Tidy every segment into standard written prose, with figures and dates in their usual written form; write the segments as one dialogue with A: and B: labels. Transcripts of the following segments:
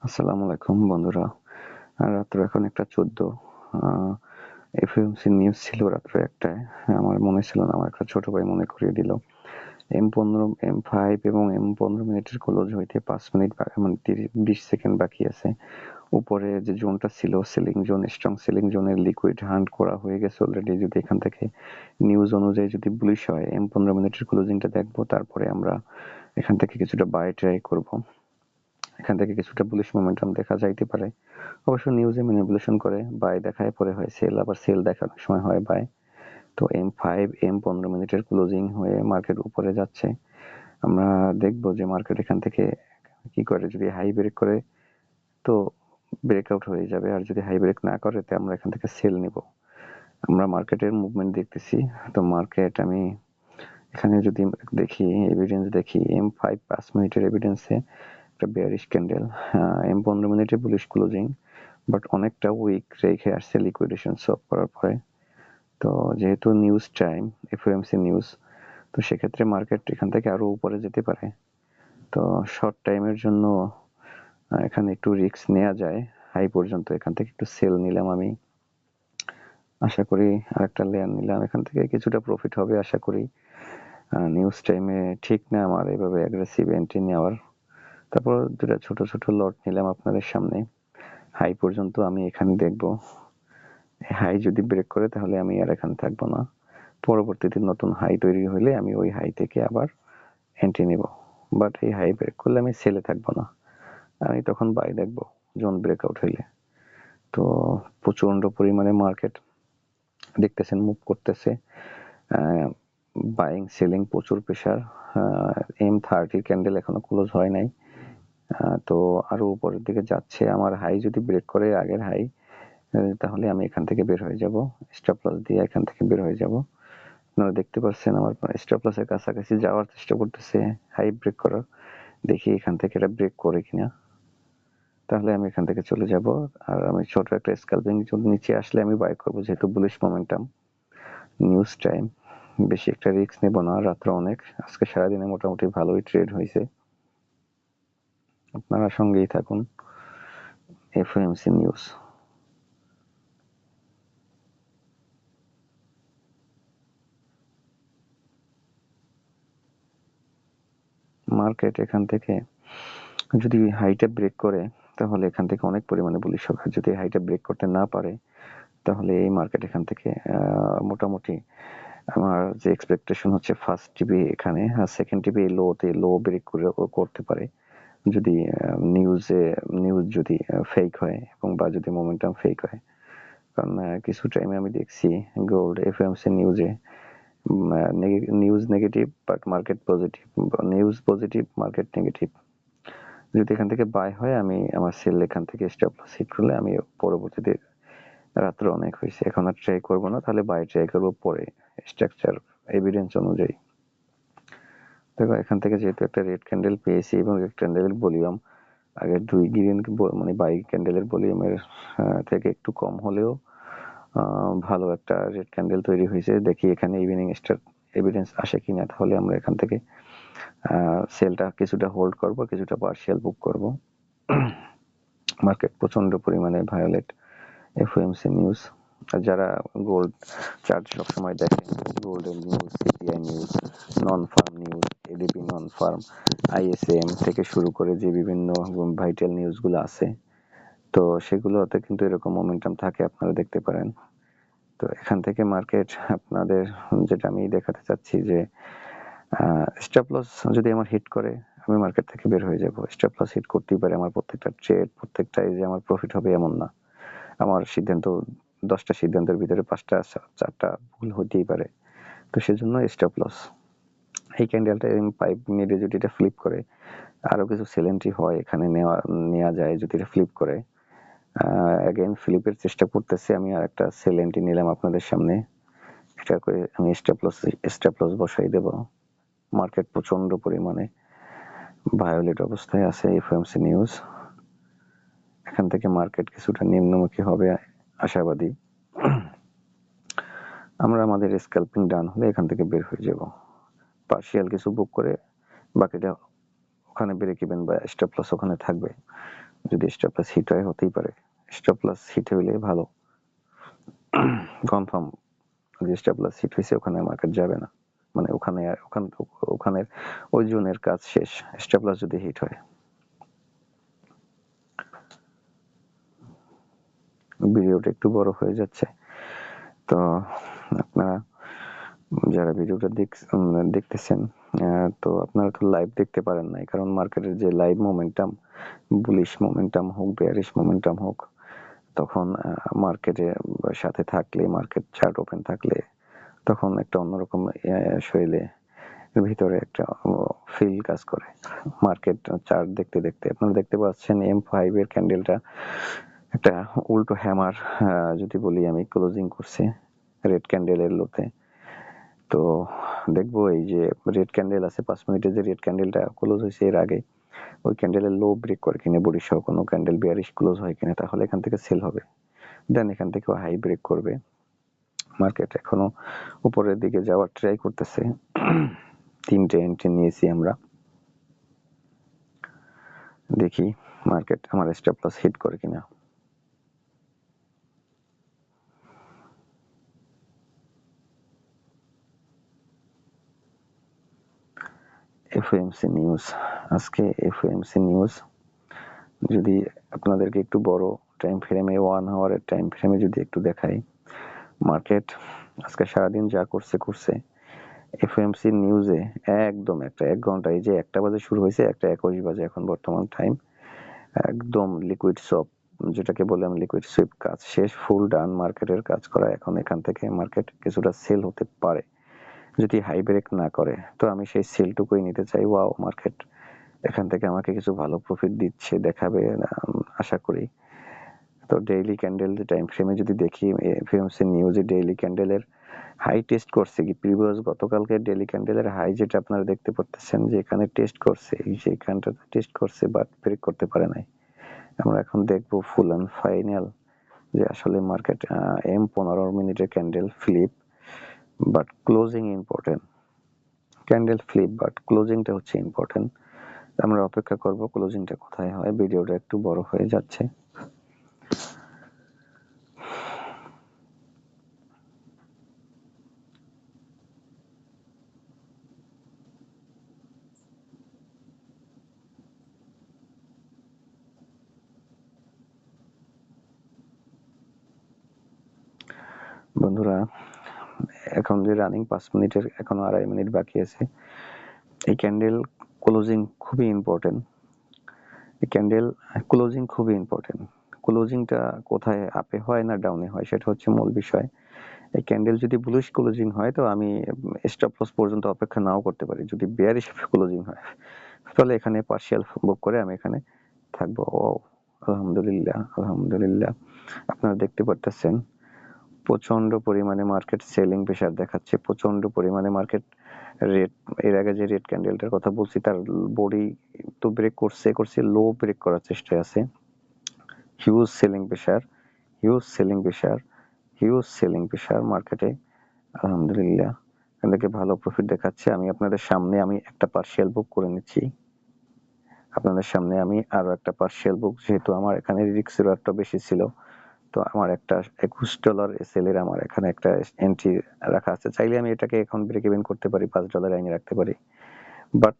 A: আসসালামু আলাইকুম বন্ধুরা। রাত্র এখন ১:১৪। এফএমসি নিউজ ছিল রাত্র ১টায়। আমার মনে ছিল না, আমার একটা ছোট ভাই মনে করিয়ে দিল। M15, M5 এবং M15 মিনিটের ক্লোজ হইতে ৫ মিনিট মানে ২০ সেকেন্ড বাকি আছে। উপরে যে জোনটা ছিল সেলিং জোন, স্ট্রং সেলিং জোনের লিকুইড হান্ট করা হয়ে গেছে অলরেডি। যদি এখান থেকে নিউজ অনুযায়ী যদি বুলিশ হয়, M15 মিনিটের ক্লোজিংটা দেখবো, তারপরে আমরা এখান থেকে কিছুটা বাই ট্রাই করব। এখান থেকে কিছুটা বুলিশ মোমেন্টাম দেখা যাইতে পারে। অবশ্য নিউজে ম্যানিপুলেশন করে বাই দেখায়, পরে হয় সেল, আবার সেল দেখানোর সময় হয় বাই। তো M5 M15 মিনিটের ক্লোজিং হয়ে মার্কেট উপরে যাচ্ছে। আমরা দেখব যে মার্কেট এখান থেকে কি করে। যদি হাই ব্রেক করে তো ব্রেকআউট হয়ে যাবে, আর যদি হাই ব্রেক না করে তো আমরা এখান থেকে সেল নিব। আমরা মার্কেটের মুভমেন্ট দেখতেছি। তো মার্কেট আমি এখানে যদি দেখি, এভিডেন্স দেখি, M5 5 মিনিটের এভিডেন্সে একটা বেয়ারিশ ক্যান্ডেল, M15 মিনিটে বুলিশ ক্লোজিং, বাট অনেকটা উইক রেখে আসছে লিকুইডেশন সপ করার পরে। তো যেহেতু নিউজ টাইম, এফওএমসি নিউজ, তো সেক্ষেত্রে মার্কেট এখান থেকে আরো উপরে যেতে পারে। তো শর্ট টাইমের জন্য এখানে একটু রিস্ক নেওয়া যায়। হাই পর্যন্ত এখান থেকে একটু সেল নিলাম আমি, আশা করি আরেকটা লেয়ার নিলাম, এখান থেকে কিছুটা প্রফিট হবে আশা করি। নিউজ টাইমে ঠিক না আমার এভাবে অ্যাগ্রেসিভ এন্ট্রি নেওয়ার। তারপর দুটা ছোট ছোট লট নিলাম আপনাদের সামনে। হাই পর্যন্ত আমি এখানে দেখবো। হাই যদি ব্রেক করে তাহলে আমি আর এখানে থাকবো না। পরবর্তীতে নতুন হাই তৈরি হলে আমি ওই হাই থেকে আবার এন্ট্রি নিব। বাট এই হাই ব্রেক করলে আমি সেলে থাকবো না, আমি তখন বাই দেখবো জোন ব্রেকআউট হইলে। তো প্রচন্ড পরিমাণে মার্কেট দেখতেছেন মুভ করতেছে। বাইং সেলিং প্রচুর প্রেশার। M30 ক্যান্ডেল এখনো ক্লোজ হয় নাই। তো আরো উপরের দিকে যাচ্ছে। আমার হাই যদি ব্রেক করে আগের হাই, তাহলে আমি এখান থেকে বের হয়ে যাব, স্টপ লস দিয়ে এখান থেকে বের হয়ে যাব। আপনারা দেখতে পাচ্ছেন আমার স্টপ লসের কাছাকাছি যাওয়ার চেষ্টা করতেছে হাই ব্রেক করার। দেখি এখান থেকে এটা ব্রেক করে কিনা, তাহলে আমি এখান থেকে চলে যাব। আর আমি ছোট একটা স্ক্যালপিং জোন নিচে আসলে আমি বাই করবো, যেহেতু বুলিশ মোমেন্টাম, নিউজ টাইম, বেশি একটা রিস্ক নেব না। রাত্র অনেক, আজকে সারাদিনে মোটামুটি ভালোই ট্রেড হয়েছে। আপনারা সঙ্গেই থাকুন। FOMC news. মার্কেট এখান থেকে যদি হাইটা ব্রেক করে তাহলে এখান থেকে অনেক পরিমাণে বুলিশ হবে। যদি হাইটা ব্রেক করতে না পারে তাহলে এই মার্কেট এখান থেকে মোটামুটি আমার যে এক্সপেকটেশন হচ্ছে ফার্স্ট টিপি এখানে, আর সেকেন্ড টিপি এই লোতে লো ব্রেক করতে পারে। যদি নিউজ যদি ফেক হয় এবং বা যদি মোমেন্টাম ফেক হয়। কারণ কিছু টাইমে আমি দেখছি গোল্ড এফএমসি নিউজে news negative but market positive, news positive market negative. যদি এখান থেকে বাই হয়, আমি আমার সেল এখান থেকে স্টপ লস হিট করলে আমি পরবর্তীতে, রাত্র অনেক হয়েছে এখন আর ট্রাই করবো না, তাহলে বাই ট্রাই করবো পরে স্ট্রাকচার এভিডেন্স অনুযায়ী। দেখো এখান থেকে যেহেতু একটা রেড ক্যান্ডেল পেয়েছি এবং রেড ক্যান্ডেলের ভলিউম আগের দুই গ্রিন মানে বাই ক্যান্ডেলের ভলিউমের থেকে একটু কম হলেও ভালো একটা রেড ক্যান্ডেল তৈরি হয়েছে। দেখি এখানে ইভিনিং স্টার এভিডেন্স আসে কিনা, তাহলে আমরা এখান থেকে সেলটা কিছুটা হোল্ড করব, কিছুটা পার্শিয়াল বুক করব। মার্কেট প্রচন্ড পরিমাণে ভায়োলেট। এফওএমসি নিউজ, আর যারা গোল্ড চার্ট সবসময় দেখেন, গোল্ডের নিউজ, সিপিআই নিউজ, নন ফার্ম নিউজ, এডিপি নন ফার্ম, আইএসএম থেকে শুরু করে যে বিভিন্ন ভাইটাল নিউজগুলো আছে, তো সেগুলোতে কিন্তু এরকম মোমেন্টাম থাকে, আপনারা দেখতে পারেন। তো এখান থেকে মার্কেট আপনাদের যেটা আমি দেখাতে চাচ্ছি যে স্টপ লস যদি আমার হিট করে আমি মার্কেট থেকে বের হয়ে যাব। স্টপ লস হিট করতেই পারে, আমার প্রত্যেকটা ট্রেড প্রত্যেকটাই যে আমার প্রফিট হবে এমন না। আমার সিদ্ধান্ত 10টা সিদ্ধান্তের ভিতরে 5টা 4টা ভুল হতেই পারে। তো সেজন্য স্টপ লস। এই ক্যান্ডেলটা M5 মিনিটে যদি এটা ফ্লিপ করে, আরো কিছু সেল এন্ট্রি হয় এখানে নেওয়া যায় যদি এটা ফ্লিপ করে। অ্যাগেন ফ্লিপের চেষ্টা করতেছি আমি, আর একটা সেল এন্ট্রি নিলাম আপনাদের সামনে। এটা করে আমি স্টপ লস বসাই দেব। মার্কেট প্রচন্ড পরিমাণে ভায়োলেট অবস্থায় আছে। এফওএমসি নিউজ, এখান থেকে মার্কেট কিছুটা নিম্নমুখী হবে আশাবাদী। আমরা আমাদের স্ক্যালপিং ডান হলে এখান থেকে বের হয়ে যাব, পার্শিয়াল কিছু বুক করে বাকিটা ওখানে ব্রেক ইভেন বা স্টপ লস ওখানে থাকবে। যদি স্টপ লস হিট হয় হতেই পারে, স্টপ লস হিট হইলে ভালো, কনফার্ম যে স্টপ লস হিট হয়েছে ওখানে মার্কেট যাবে না, মানে ওখানের ওই জোনের কাজ শেষ স্টপ লস যদি হিট হয়। ভিডিওটা একটু বড় হয়ে যাচ্ছে, তো আপনারা যারা ভিডিওটা দেখতেছেন তো আপনারা তো লাইভ দেখতে পারেন নাই, কারণ মার্কেটের যে লাইভ মোমেন্টাম, বুলিশ মোমেন্টাম হোক বেয়ারিশ মোমেন্টাম হোক, তখন মার্কেটের সাথে থাকলে, মার্কেট চার্ট ওপেন থাকলে তখন একটা অন্যরকম শৈলে ভিতরে একটা ফিল কাজ করে। মার্কেট চার্ট দেখতে দেখতে আপনারা দেখতে পাচ্ছেন M5 এর ক্যান্ডেলটা একটা উল্টো হ্যামার যদি বলি আমি, ক্লোজিং করছে রেড ক্যান্ডেলের লোতে। তো দেখবো এই যে রেড ক্যান্ডেল আছে 5 মিনিটের, যে রেড ক্যান্ডেলটা ক্লোজ হয়েছে এর আগে, ওই ক্যান্ডেলের লো ব্রেক করে কিনে বডি সহ কোনো ক্যান্ডেল বেয়ারিশ ক্লোজ হয় কিনা, তাহলে এখান থেকে সেল হবে। দেন এখান থেকে হাই ব্রেক করবে। মার্কেট এখনো উপরের দিকে যাওয়ার ট্রাই করতেছে। 3টে এন্ট্রি নিয়েছি আমরা, দেখি মার্কেট আমার স্টপ লস হিট করে কিনা। এফওএমসি নিউজ, আজকে এফওএমসি নিউজ যদি আপনাদেরকে একটু বড় টাইম ফ্রেমে 1 আওয়ারের টাইম ফ্রেমে যদি একটু দেখাই, মার্কেট আজকে সারাদিন যা করছে এফওএমসি নিউজে একদম একটা 1 ঘন্টা, এই যে 1টা বাজে শুরু হয়েছে, 1:21 বাজে এখন বর্তমান টাইম, একদম লিকুইড সোপ যেটাকে বললাম, লিকুইড সুইপ কাজ শেষ, ফুল ডান মার্কেটের কাজ করা। এখন এখান থেকে মার্কেট কিছুটা সেল হতে পারে যদি হাই ব্রেক না করে, তো আমি সেই সেলটুকুই নিতে চাই। ওয়াও, মার্কেট এখান থেকে আমাকে কিছু ভালো প্রফিট দিচ্ছে, দেখাবে আশা করি। তো ডেইলি ক্যান্ডেল টাইম ফ্রেমে যদি দেখি, এফওএমসি নিউজে ডেইলি ক্যান্ডেলের হাই টেস্ট করছে কি প্রিভিয়াস গতকালকে ডেইলি ক্যান্ডেলের হাই যেটা আপনারা দেখতে পাচ্ছেন যে এখানে টেস্ট করছে, সেইখানটা টেস্ট করছে বাট ব্রেক করতে পারে নাই। আমরা এখন দেখবো ফুল অ্যান্ড ফাইনাল যে আসলে মার্কেট M15 মিনিটের candle flip but closing important, candle flip but ক্লোজিংটা হচ্ছে ইম্পর্টেন্ট। আমরা অপেক্ষা করব ক্লোজিংটা কোথায় হয়। ভিডিওটা একটু বড় হয়ে যাচ্ছে। বন্ধুরা, এখন যে রানিং 5 মিনিটের, এখনো 2.5 মিনিট বাকি আছে। এই ক্যান্ডেল ক্লোজিং খুবই ইম্পর্টেন্ট, এই ক্যান্ডেল ক্লোজিং খুবই ইম্পর্টেন্ট। ক্লোজিংটা কোথায় আপে হয় না ডাউনে হয় সেটা হচ্ছে মূল বিষয়। এই ক্যান্ডেল যদি বুলিশ ক্লোজিং হয় তো আমি স্টপ লস পর্যন্ত অপেক্ষা নাও করতে পারি। যদি বেয়ারিশ ক্লোজিং হয় তাহলে এখানে পার্শিয়াল বুক করে আমি এখানে থাকবো। আলহামদুলিল্লাহ, আলহামদুলিল্লাহ। আপনারা দেখতে পারতেছেন প্রচন্ড পরিমাণে মার্কেট সেলিং প্রেসার দেখাচ্ছে, প্রচন্ড পরিমাণে মার্কেট রেড, এর আগে যে রেড ক্যান্ডেলটার কথা বলছি তার বডি তো ব্রেক করছে, লো ব্রেক করার চেষ্টায় আছে। Huge selling pressure, huge selling pressure, huge selling pressure মার্কেটে। আলহামদুলিল্লাহ, এখান থেকে ভালো প্রফিট দেখাচ্ছে। আমি আপনাদের সামনে আমি একটা পার্শিয়াল বুক করে নিচ্ছি, আপনাদের সামনে আমি আরো একটা পার্শিয়াল বুক, যেহেতু আমার এখানে রিস্ক রেটটা বেশি ছিল, তো আমার একটা $21 এসএল আমার এখানে একটা এন্ট্রি রাখা আছে। চাইলে আমি এটাকে এখন ব্রেক ইভেন করতে পারি, $5 আইনে রাখতে পারি, বাট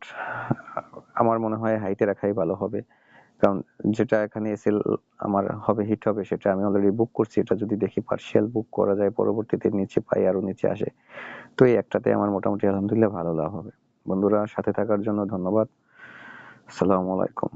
A: আমার মনে হয় হাইতে রাখাই ভালো হবে, কারণ যেটা এখানে এসএল আমার হবে, হিট হবে, সেটা আমি অলরেডি বুক করছি। এটা যদি দেখি পার্শিয়াল বুক করা যায়, পরবর্তীতে নিচে পাই, আরো নিচে আসে, তো এই একটাতে আমার মোটামুটি আলহামদুলিল্লাহ ভালো লাভ হবে। বন্ধুরা, সাথে থাকার জন্য ধন্যবাদ। আসসালামু আলাইকুম।